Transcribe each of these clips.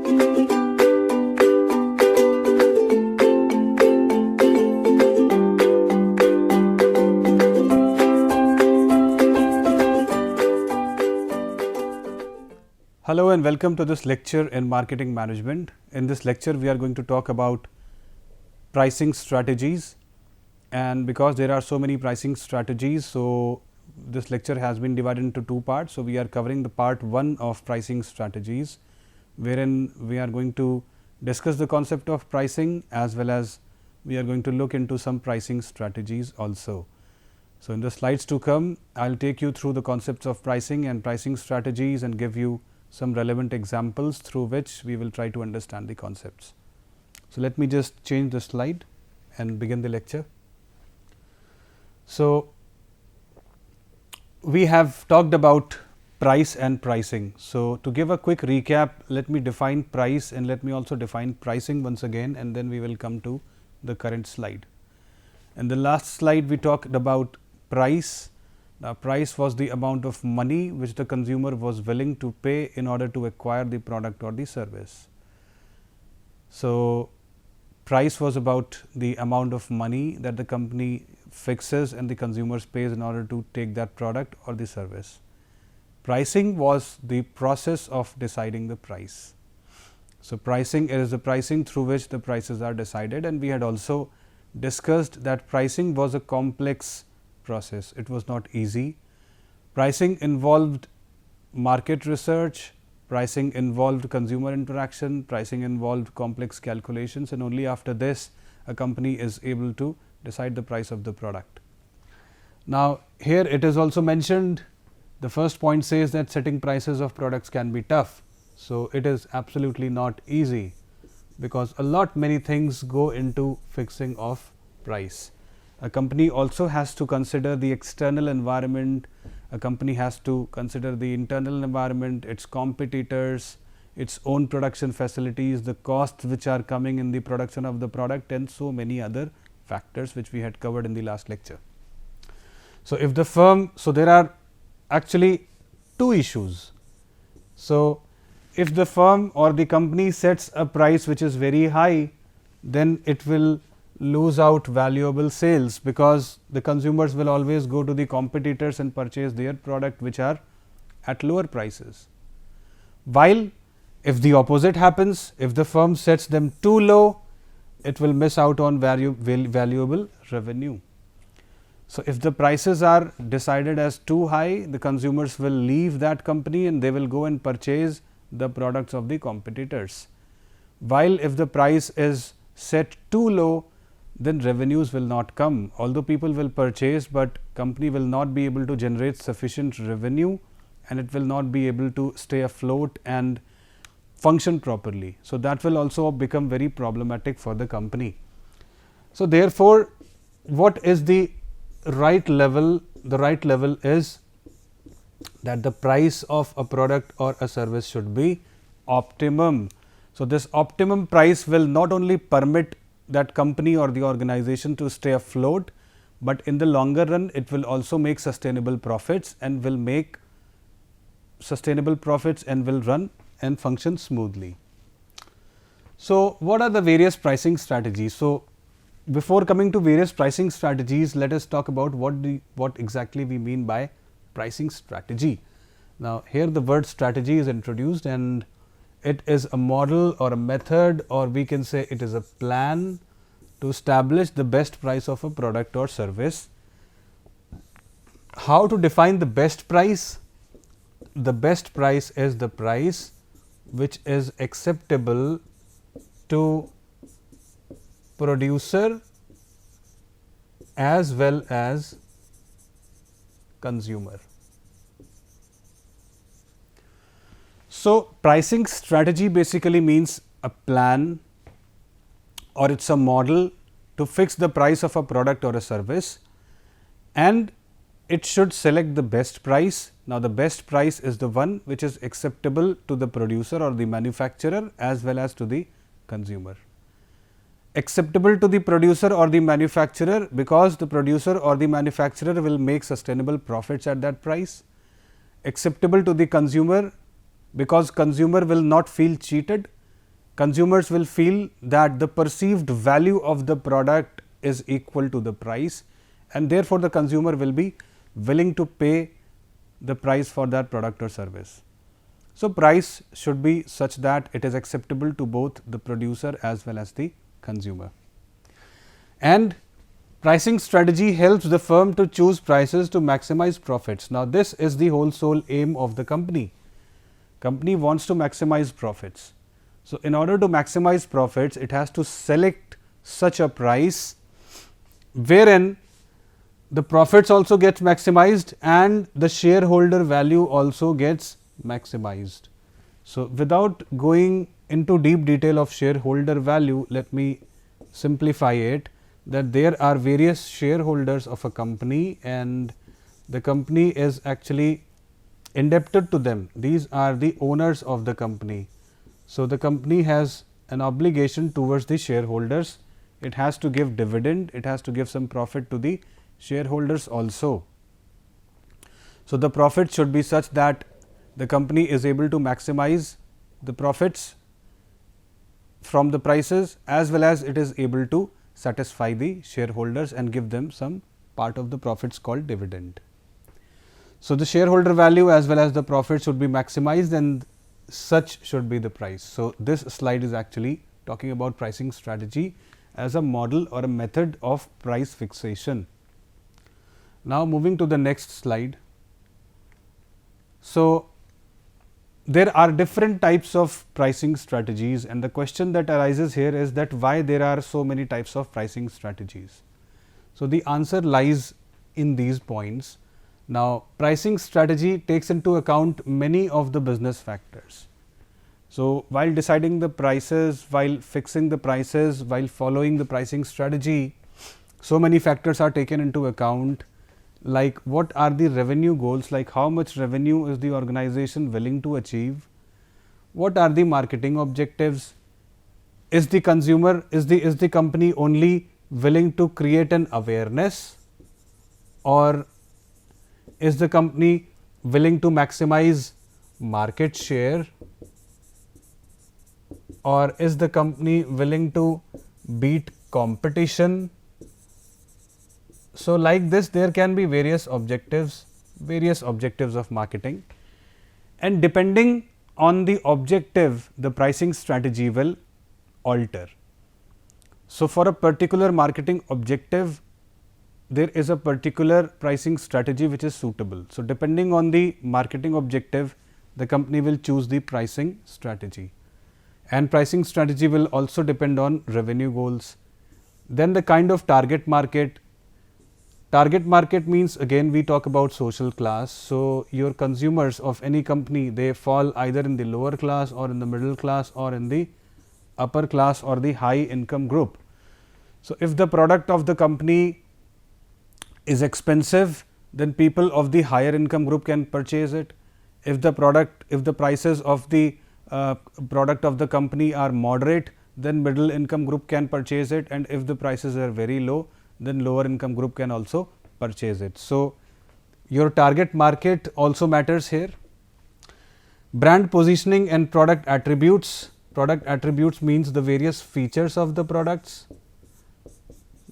Hello and welcome to this lecture in marketing management. In this lecture, we are going to talk about pricing strategies, and because there are so many pricing strategies, so this lecture has been divided into two parts. So, we are covering the part 1 of pricing strategies, wherein we are going to discuss the concept of pricing as well as we are going to look into some pricing strategies also. So, in the slides to come, I will take you through the concepts of pricing and pricing strategies and give you some relevant examples through which we will try to understand the concepts. So, let me just change the slide and begin the lecture. So, we have talked about price and pricing. So, to give a quick recap, let me define price and let me also define pricing once again, and then we will come to the current slide. In the last slide, we talked about price. Now, price was the amount of money which the consumer was willing to pay in order to acquire the product or the service. So, price was about the amount of money that the company fixes and the consumers pays in order to take that product or the service. Pricing was the process of deciding the price. So, pricing is the pricing through which the prices are decided, and we had also discussed that pricing was a complex process. It was not easy. Pricing involved market research, pricing involved consumer interaction, pricing involved complex calculations, and only after this a company is able to decide the price of the product. Now, here it is also mentioned, the first point says that setting prices of products can be tough. So, it is absolutely not easy, because many things go into fixing of price. A company also has to consider the external environment, a company has to consider the internal environment, its competitors, its own production facilities, the costs which are coming in the production of the product, and so many other factors which we had covered in the last lecture. So, if the firm, so there are actually two issues. So, if the firm or the company sets a price which is very high, then it will lose out valuable sales, because the consumers will always go to the competitors and purchase their product which are at lower prices. While if the opposite happens, if the firm sets them too low, it will miss out on valuable revenue. So, if the prices are decided as too high, the consumers will leave that company and they will go and purchase the products of the competitors. While if the price is set too low, then revenues will not come. Although people will purchase, but company will not be able to generate sufficient revenue, and it will not be able to stay afloat and function properly. So, that will also become very problematic for the company. So, therefore, what is the right level? The right level is that the price of a product or a service should be optimum. So, this optimum price will not only permit that company or the organization to stay afloat, but in the longer run it will also make sustainable profits and will make sustainable profits and will run and function smoothly. So, what are the various pricing strategies? So, before coming to various pricing strategies, let us talk about what exactly we mean by pricing strategy. Now, here the word strategy is introduced, and it is a model or a method, or we can say it is a plan to establish the best price of a product or service. How to define the best price? The best price is the price which is acceptable to producer as well as consumer. So, pricing strategy basically means a plan, or it is a model to fix the price of a product or a service, and it should select the best price. Now, the best price is the one which is acceptable to the producer or the manufacturer as well as to the consumer. Acceptable to the producer or the manufacturer, because the producer or the manufacturer will make sustainable profits at that price. Acceptable to the consumer, because consumer will not feel cheated, consumers will feel that the perceived value of the product is equal to the price, and therefore, the consumer will be willing to pay the price for that product or service. So, price should be such that it is acceptable to both the producer as well as the consumer. And pricing strategy helps the firm to choose prices to maximize profits. Now, this is the whole sole aim of the company. Company wants to maximize profits. So, in order to maximize profits, it has to select such a price wherein the profits also gets maximized and the shareholder value also gets maximized. So, without going into deep detail of shareholder value, let me simplify it, that there are various shareholders of a company and the company is actually indebted to them. These are the owners of the company. So, the company has an obligation towards the shareholders. It has to give dividend, it has to give some profit to the shareholders also. So, the profit should be such that the company is able to maximize the profits from the prices as well as it is able to satisfy the shareholders and give them some part of the profits called dividend. So, the shareholder value as well as the profit should be maximized and such should be the price. So, this slide is actually talking about pricing strategy as a model or a method of price fixation. Now, moving to the next slide. So, there are different types of pricing strategies and the question that arises here is that why there are so many types of pricing strategies. So, the answer lies in these points. Now, pricing strategy takes into account many of the business factors. So, while deciding the prices, while fixing the prices, while following the pricing strategy, so many factors are taken into account, like what are the revenue goals, like how much revenue is the organization willing to achieve, what are the marketing objectives, is the consumer, is the company only willing to create an awareness, or is the company willing to maximize market share, or is the company willing to beat competition. So, like this there can be various objectives of marketing, and depending on the objective the pricing strategy will alter. So, for a particular marketing objective there is a particular pricing strategy which is suitable. So, depending on the marketing objective the company will choose the pricing strategy, and pricing strategy will also depend on revenue goals. Then the kind of target market. Target market means again we talk about social class. So, your consumers of any company they fall either in the lower class or in the middle class or in the upper class or the high income group. So, if the product of the company is expensive, then people of the higher income group can purchase it. If the prices of the product of the company are moderate, then middle income group can purchase it, and if the prices are very low, then lower income group can also purchase it. So, your target market also matters here. Brand positioning and product attributes. Product attributes means the various features of the products,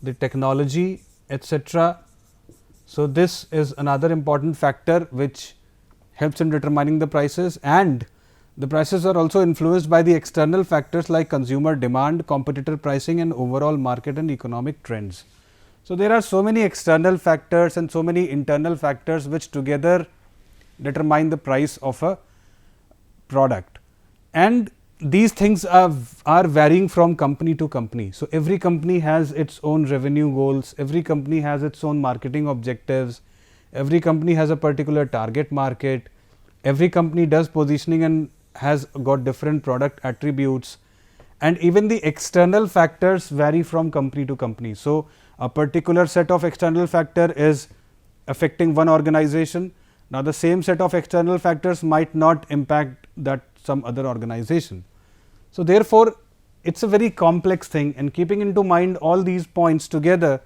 the technology, etc. So, this is another important factor which helps in determining the prices, and the prices are also influenced by the external factors like consumer demand, competitor pricing and overall market and economic trends. So, there are so many external factors and so many internal factors which together determine the price of a product, and these things are varying from company to company. So, every company has its own revenue goals, every company has its own marketing objectives, every company has a particular target market, every company does positioning and has got different product attributes, and even the external factors vary from company to company. So, a particular set of external factor is affecting one organization. Now, the same set of external factors might not impact that some other organization. So, therefore, it is a very complex thing, and keeping into mind all these points together,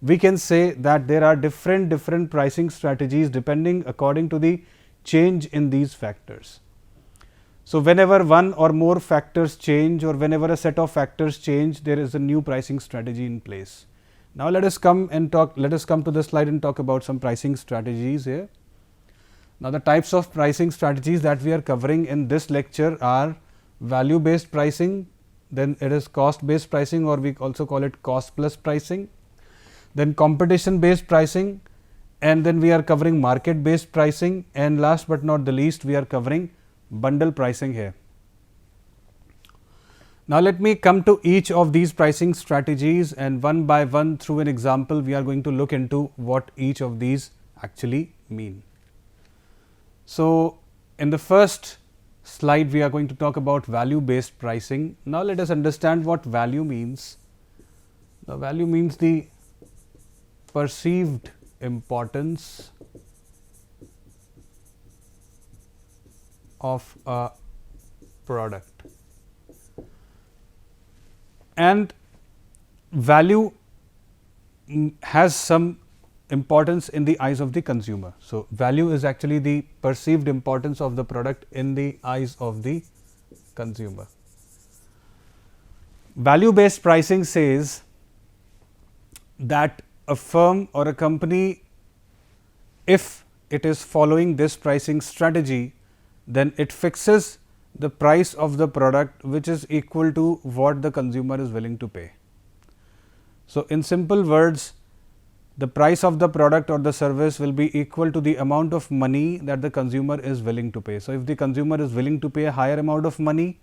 we can say that there are different pricing strategies depending according to the change in these factors. So, whenever one or more factors change or whenever a set of factors change, there is a new pricing strategy in place. Now, let us come to this slide and talk about some pricing strategies here. Now, the types of pricing strategies that we are covering in this lecture are value based pricing, then it is cost based pricing, or we also call it cost plus pricing, then competition based pricing, and then we are covering market based pricing, and last but not the least, we are covering bundle pricing here. Now, let me come to each of these pricing strategies, and one by one through an example we are going to look into what each of these actually mean. So, in the first slide we are going to talk about value based pricing. Now, let us understand what value means. The value means the perceived importance of a product, and value has some importance in the eyes of the consumer. So, value is actually the perceived importance of the product in the eyes of the consumer. Value based pricing says that a firm or a company, if it is following this pricing strategy, then it fixes the price of the product which is equal to what the consumer is willing to pay. So, in simple words, the price of the product or the service will be equal to the amount of money that the consumer is willing to pay. So, if the consumer is willing to pay a higher amount of money,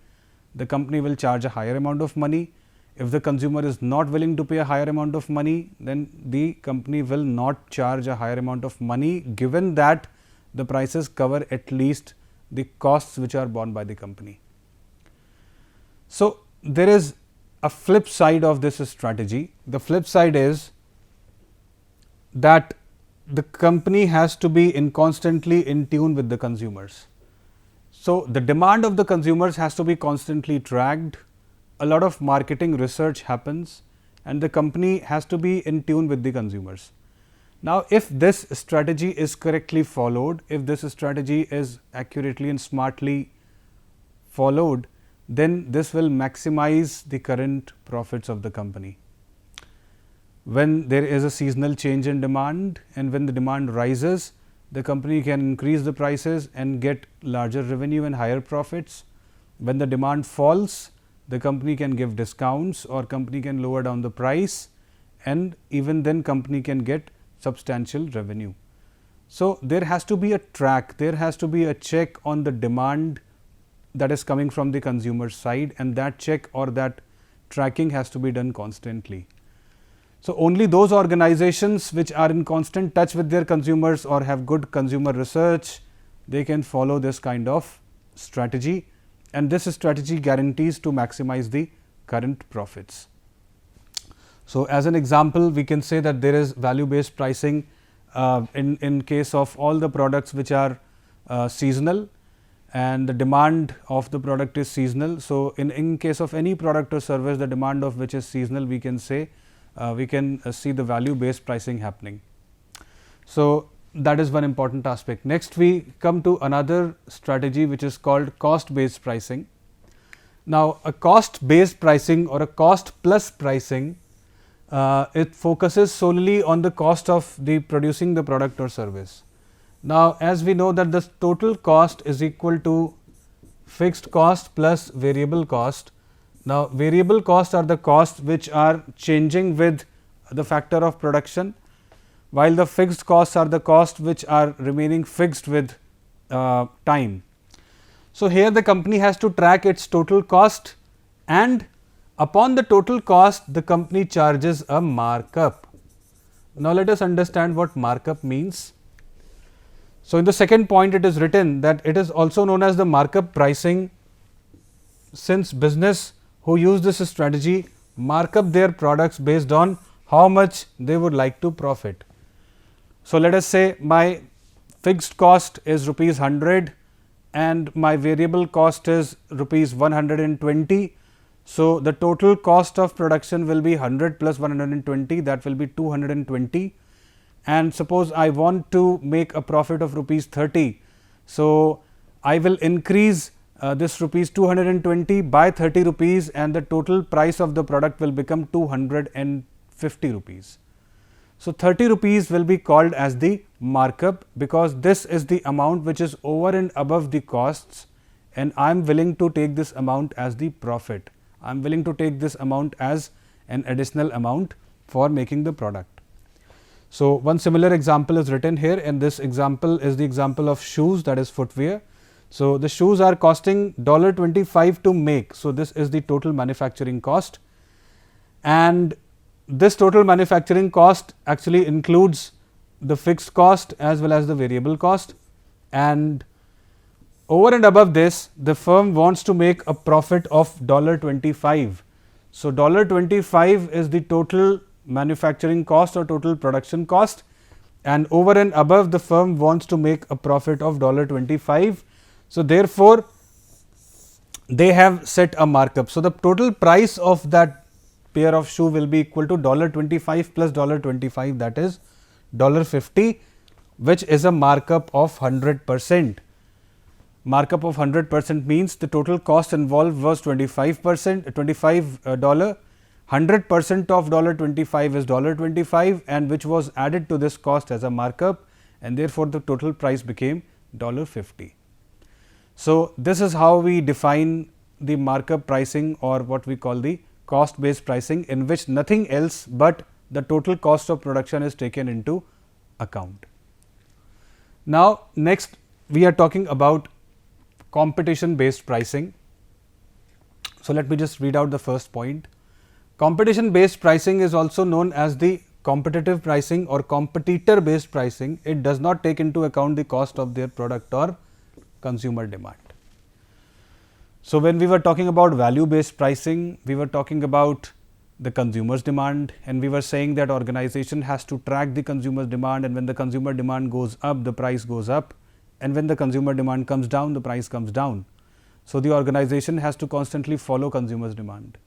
the company will charge a higher amount of money. If the consumer is not willing to pay a higher amount of money, then the company will not charge a higher amount of money, given that the prices cover at least the costs which are borne by the company. So, there is a flip side of this strategy. The flip side is that the company has to be constantly in tune with the consumers. So, the demand of the consumers has to be constantly tracked. A lot of marketing research happens, and the company has to be in tune with the consumers. Now, if this strategy is correctly followed, if this strategy is accurately and smartly followed, then this will maximize the current profits of the company. When there is a seasonal change in demand and when the demand rises, the company can increase the prices and get larger revenue and higher profits. When the demand falls, the company can give discounts or company can lower down the price, and even then company can get substantial revenue. So, there has to be a track, there has to be a check on the demand that is coming from the consumer side, and that check or that tracking has to be done constantly. So, only those organizations which are in constant touch with their consumers or have good consumer research, they can follow this kind of strategy, and this strategy guarantees to maximize the current profits. So, as an example, we can say that there is value based pricing in case of all the products which are seasonal, and the demand of the product is seasonal. So, in case of any product or service, the demand of which is seasonal, we can say we can see the value based pricing happening. So, that is one important aspect. Next, we come to another strategy which is called cost based pricing. Now, a cost based pricing or a cost plus pricing, it focuses solely on the cost of the producing the product or service. Now, as we know that the total cost is equal to fixed cost plus variable cost. Now, variable costs are the costs which are changing with the factor of production, while the fixed costs are the costs which are remaining fixed with time. So, here the company has to track its total cost, and upon the total cost the company charges a markup. Now, let us understand what markup means. So, in the second point it is written that it is also known as the markup pricing, since business who use this strategy mark up their products based on how much they would like to profit. So, let us say my fixed cost is rupees 100 and my variable cost is rupees 120. So, the total cost of production will be 100 plus 120, that will be 220, and suppose I want to make a profit of rupees 30. So, I will increase this rupees 220 by 30 rupees, and the total price of the product will become 250 rupees. So, 30 rupees will be called as the markup, because this is the amount which is over and above the costs, and I am willing to take this amount as the profit. I am willing to take this amount as an additional amount for making the product. So, one similar example is written here, and this example is the example of shoes, that is footwear. So, the shoes are costing $25 to make. So, this is the total manufacturing cost, and this total manufacturing cost actually includes the fixed cost as well as the variable cost, and over and above this the firm wants to make a profit of $25. So, $25 is the total manufacturing cost or total production cost, and over and above the firm wants to make a profit of $25. So, therefore, they have set a markup. So, the total price of that pair of shoe will be equal to $25 plus $25, that is $50, which is a markup of 100%. Markup of 100% means the total cost involved was 25%, $25. 100% of $25 is $25, and which was added to this cost as a markup, and therefore, the total price became $50. So, this is how we define the markup pricing, or what we call the cost based pricing, in which nothing else but the total cost of production is taken into account. Now, next we are talking about competition based pricing. So, let me just read out the first point. Competition based pricing is also known as the competitive pricing or competitor based pricing. It does not take into account the cost of their product or consumer demand. So, when we were talking about value based pricing, we were talking about the consumer's demand, and we were saying that organization has to track the consumer's demand, and when the consumer demand goes up, the price goes up, and when the consumer demand comes down, the price comes down. So, the organization has to constantly follow consumer's demand.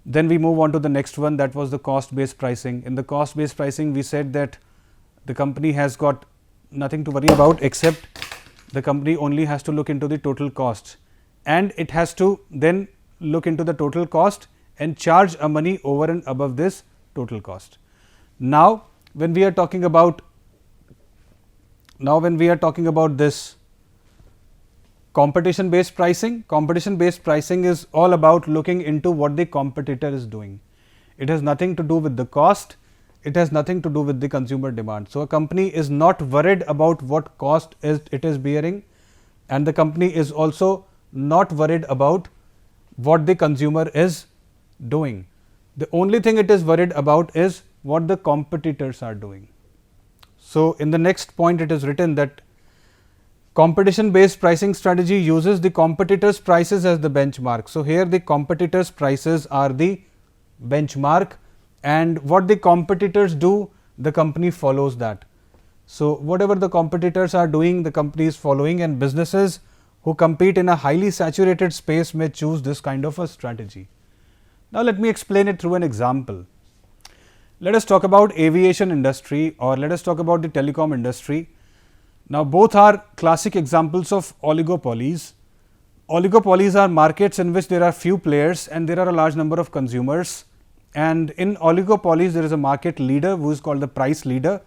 Then we move on to the next one, that was the cost based pricing. In the cost based pricing, we said that the company has got nothing to worry about, except the company only has to look into the total cost, and it has to then look into the total cost and charge a money over and above this total cost. Now, when we are talking about this competition based pricing is all about looking into what the competitor is doing. It has nothing to do with the cost, it has nothing to do with the consumer demand. So, a company is not worried about what cost it is bearing, and the company is also not worried about what the consumer is doing. The only thing it is worried about is what the competitors are doing. So, in the next point it is written that competition based pricing strategy uses the competitors' prices as the benchmark. So, here the competitors' prices are the benchmark, and what the competitors do, the company follows that. So, whatever the competitors are doing, the company is following, and businesses who compete in a highly saturated space may choose this kind of a strategy. Now, let me explain it through an example. Let us talk about aviation industry, or let us talk about the telecom industry. Now, both are classic examples of oligopolies. Oligopolies are markets in which there are few players and there are a large number of consumers, and in oligopolies there is a market leader who is called the price leader,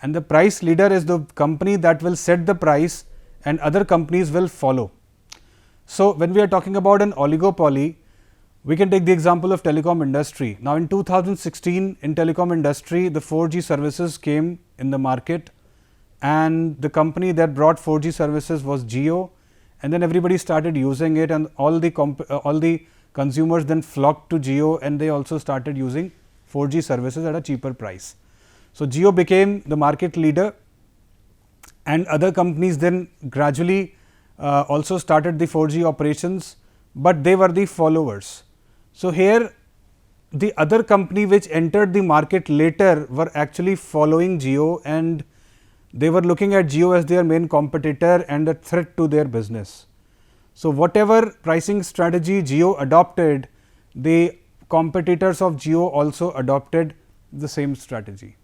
and the price leader is the company that will set the price and other companies will follow. So, when we are talking about an oligopoly, we can take the example of telecom industry. Now, in 2016 in telecom industry, the 4G services came in the market, and the company that brought 4G services was Jio, and then everybody started using it, and all the consumers then flocked to Jio, and they also started using 4G services at a cheaper price. So, Jio became the market leader, and other companies then gradually also started the 4G operations, but they were the followers. So, here the other company which entered the market later were actually following Jio, and they were looking at Jio as their main competitor and a threat to their business. So, whatever pricing strategy Jio adopted, the competitors of Jio also adopted the same strategy.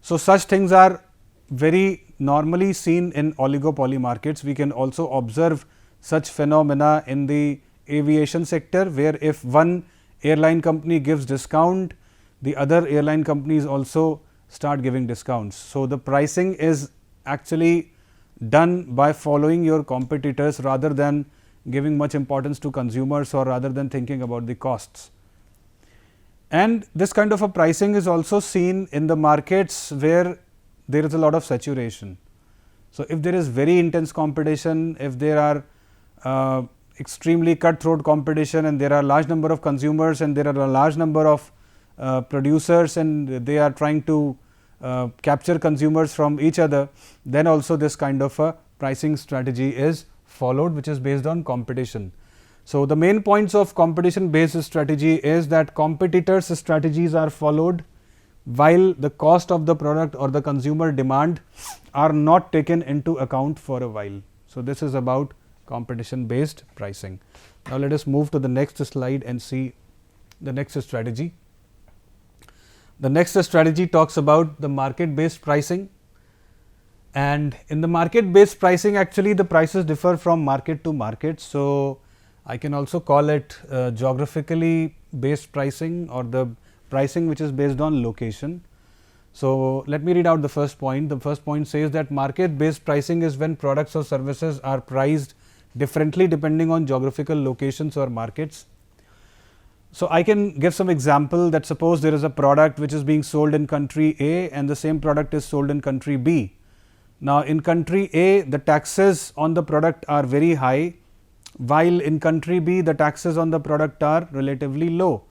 So, such things are very normally seen in oligopoly markets. We can also observe such phenomena in the aviation sector, where if one airline company gives discount, the other airline companies also start giving discounts. So, the pricing is actually done by following your competitors rather than giving much importance to consumers or rather than thinking about the costs. And this kind of a pricing is also seen in the markets where there is a lot of saturation. So, if there is very intense competition, if there are extremely cutthroat competition and there are large number of consumers and there are a large number of producers and they are trying to capture consumers from each other, then also this kind of a pricing strategy is followed, which is based on competition. So, the main points of competition based strategy is that competitors' strategies are followed while the cost of the product or the consumer demand are not taken into account for a while. So, this is about competition based pricing. Now, let us move to the next slide and see the next strategy. The next strategy talks about the market based pricing, and in the market based pricing actually the prices differ from market to market. So, I can also call it geographically based pricing or the pricing which is based on location. So, let me read out the first point. The first point says that market based pricing is when products or services are priced differently depending on geographical locations or markets. So, I can give some example that suppose there is a product which is being sold in country A and the same product is sold in country B. Now, in country A the taxes on the product are very high, while in country B the taxes on the product are relatively low.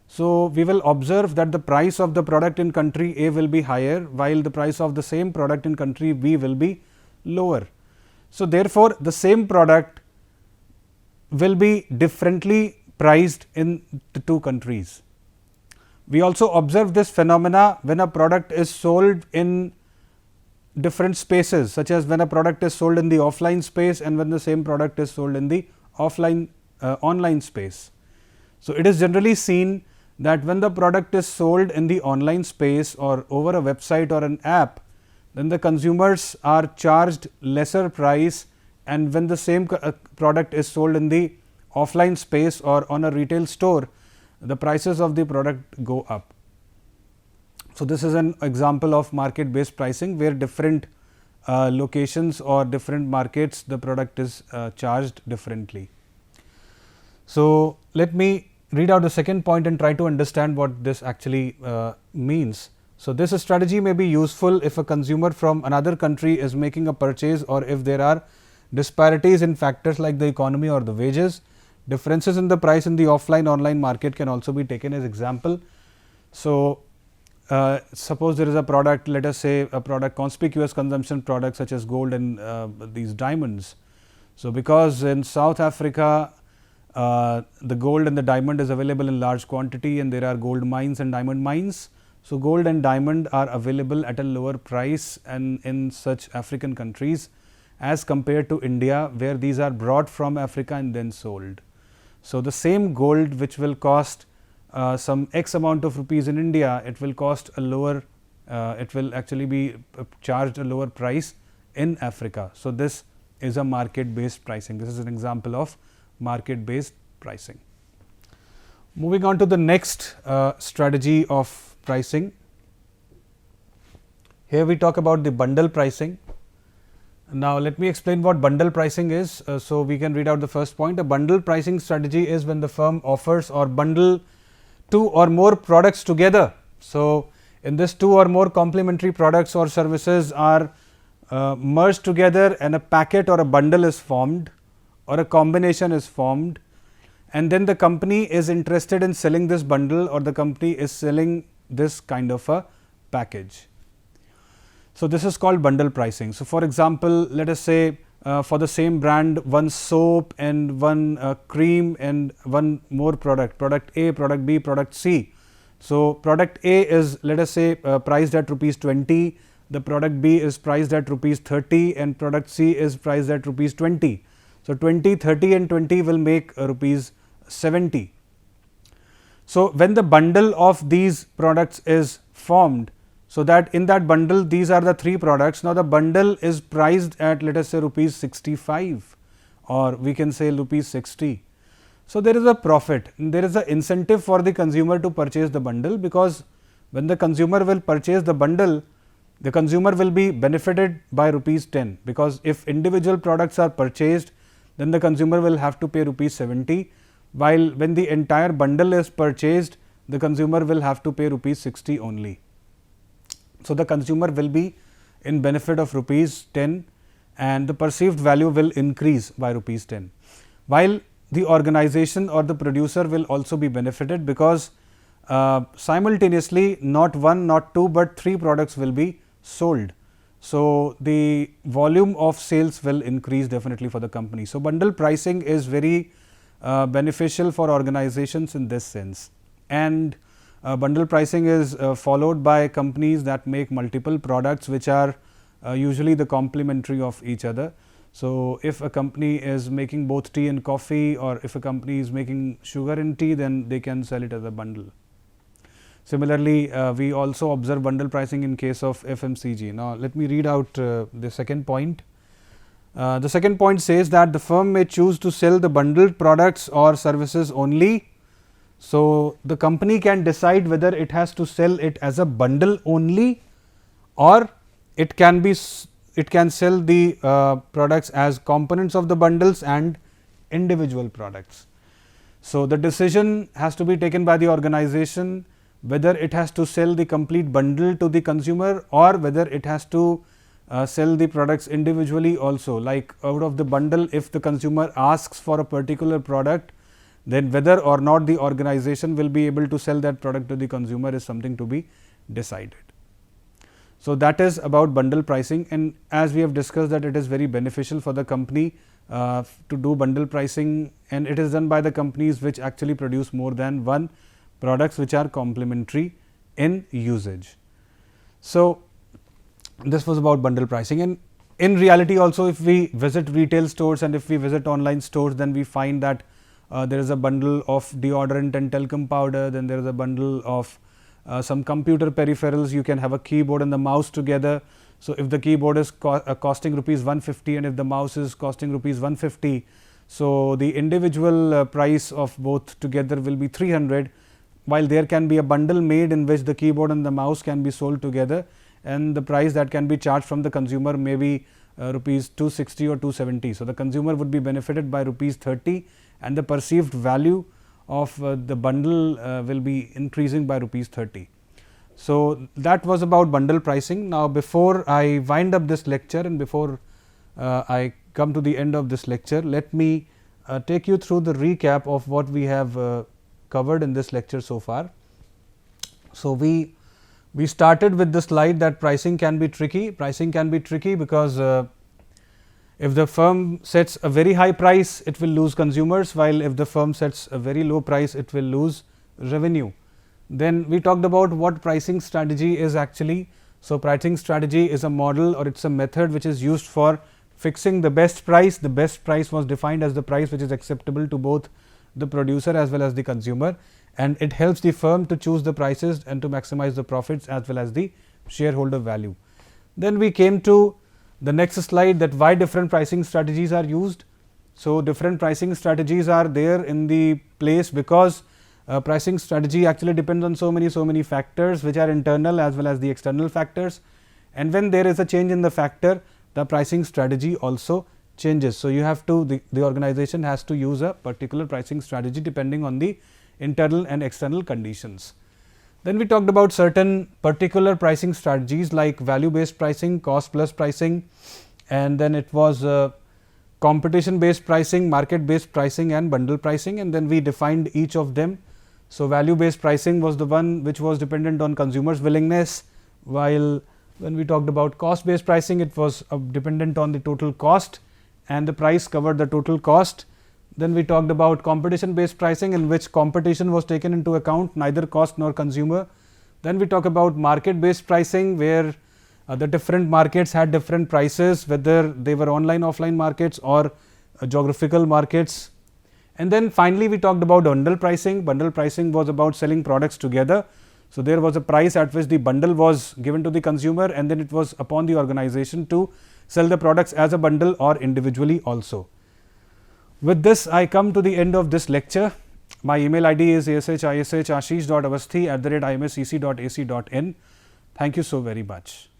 So, we will observe that the price of the product in country A will be higher, while the price of the same product in country B will be lower. So, therefore, the same product will be differently priced in the two countries. We also observe this phenomena when a product is sold in different spaces, such as when a product is sold in the offline space and when the same product is sold in the offline online space. So, it is generally seen that when the product is sold in the online space or over a website or an app, then the consumers are charged lesser price, and when the same product is sold in the offline space or on a retail store, the prices of the product go up. So, this is an example of market based pricing where different locations or different markets the product is charged differently. So, let me read out the second point and try to understand what this actually means. So, this strategy may be useful if a consumer from another country is making a purchase or if there are disparities in factors like the economy or the wages. Differences in the price in the offline online market can also be taken as example. So, suppose there is a product, let us say a product, conspicuous consumption product such as gold and these diamonds. So, because in South Africa the gold and the diamond is available in large quantity and there are gold mines and diamond mines. So, gold and diamond are available at a lower price and in such African countries as compared to India, where these are brought from Africa and then sold. So, the same gold which will cost some X amount of rupees in India, it will cost a lower, it will actually be charged a lower price in Africa. So, this is a market based pricing. This is an example of market based pricing. Moving on to the next strategy of pricing. Here we talk about the bundle pricing. Now, let me explain what bundle pricing is. So, we can read out the first point. A bundle pricing strategy is when the firm offers or bundle two or more products together. So, in this two or more complementary products or services are merged together and a packet or a bundle is formed or a combination is formed, and then the company is interested in selling this bundle or the company is selling this kind of a package. So, this is called bundle pricing. So, for example, let us say for the same brand one soap and one cream and one more product, product A, product B, product C. So, product A is, let us say, priced at rupees 20, the product B is priced at rupees 30 and product C is priced at rupees 20. So, 20, 30 and 20 will make rupees 70. So, when the bundle of these products is formed, So that in that bundle, these are the 3 products. Now, the bundle is priced at, let us say, rupees 65, or we can say rupees 60. So, there is a profit, there is an incentive for the consumer to purchase the bundle, because when the consumer will purchase the bundle, the consumer will be benefited by rupees 10, because if individual products are purchased, then the consumer will have to pay rupees 70, while when the entire bundle is purchased, the consumer will have to pay rupees 60 only. So, the consumer will be in benefit of rupees 10, and the perceived value will increase by rupees 10, while the organization or the producer will also be benefited, because simultaneously not 1, not 2, but 3 products will be sold. So, the volume of sales will increase definitely for the company. So, bundle pricing is very beneficial for organizations in this sense, and bundle pricing is followed by companies that make multiple products, which are usually the complementary of each other. So, if a company is making both tea and coffee, or if a company is making sugar and tea, then they can sell it as a bundle. Similarly, we also observe bundle pricing in case of FMCG. Now, let me read out the second point. The second point says that the firm may choose to sell the bundled products or services only. So, the company can decide whether it has to sell it as a bundle only, or it can sell the products as components of the bundles and individual products. So, the decision has to be taken by the organization whether it has to sell the complete bundle to the consumer, or whether it has to sell the products individually also. Like out of the bundle, if the consumer asks for a particular product, then whether or not the organization will be able to sell that product to the consumer is something to be decided. So, that is about bundle pricing, and as we have discussed that it is very beneficial for the company to do bundle pricing, and it is done by the companies which actually produce more than one products which are complementary in usage. So, this was about bundle pricing, and in reality also, if we visit retail stores and if we visit online stores, then we find that there is a bundle of deodorant and talcum powder, then there is a bundle of some computer peripherals. You can have a keyboard and the mouse together. So, if the keyboard is costing rupees 150 and if the mouse is costing rupees 150, so the individual price of both together will be 300, while there can be a bundle made in which the keyboard and the mouse can be sold together, and the price that can be charged from the consumer may be rupees 260 or 270. So, the consumer would be benefited by rupees 30, and the perceived value of the bundle will be increasing by rupees 30. So, that was about bundle pricing. Now, before I wind up this lecture and before I come to the end of this lecture, let me take you through the recap of what we have covered in this lecture so far. So, we started with the slide that pricing can be tricky. Pricing can be tricky because if the firm sets a very high price, it will lose consumers, while if the firm sets a very low price, it will lose revenue. Then we talked about what pricing strategy is actually. So, pricing strategy is a model, or it is a method which is used for fixing the best price. The best price was defined as the price which is acceptable to both the producer as well as the consumer, and it helps the firm to choose the prices and to maximize the profits as well as the shareholder value. Then we came to the next slide, that why different pricing strategies are used. So, different pricing strategies are there in the place because pricing strategy actually depends on so many factors which are internal as well as the external factors, and when there is a change in the factor, the pricing strategy also changes. So, you have to the organization has to use a particular pricing strategy depending on the internal and external conditions. Then we talked about certain particular pricing strategies like value based pricing, cost plus pricing, and then it was competition based pricing, market based pricing and bundle pricing, and then we defined each of them. So, value based pricing was the one which was dependent on consumers' willingness, while when we talked about cost based pricing, it was dependent on the total cost and the price covered the total cost. Then we talked about competition based pricing, in which competition was taken into account, neither cost nor consumer. Then we talk about market based pricing, where the different markets had different prices, whether they were online offline markets or geographical markets. And then finally, we talked about bundle pricing. Bundle pricing was about selling products together. So, there was a price at which the bundle was given to the consumer, and then it was upon the organization to sell the products as a bundle or individually also. With this, I come to the end of this lecture. My email ID is ashishashish.awasthi@imscc.ac.in. Thank you so very much.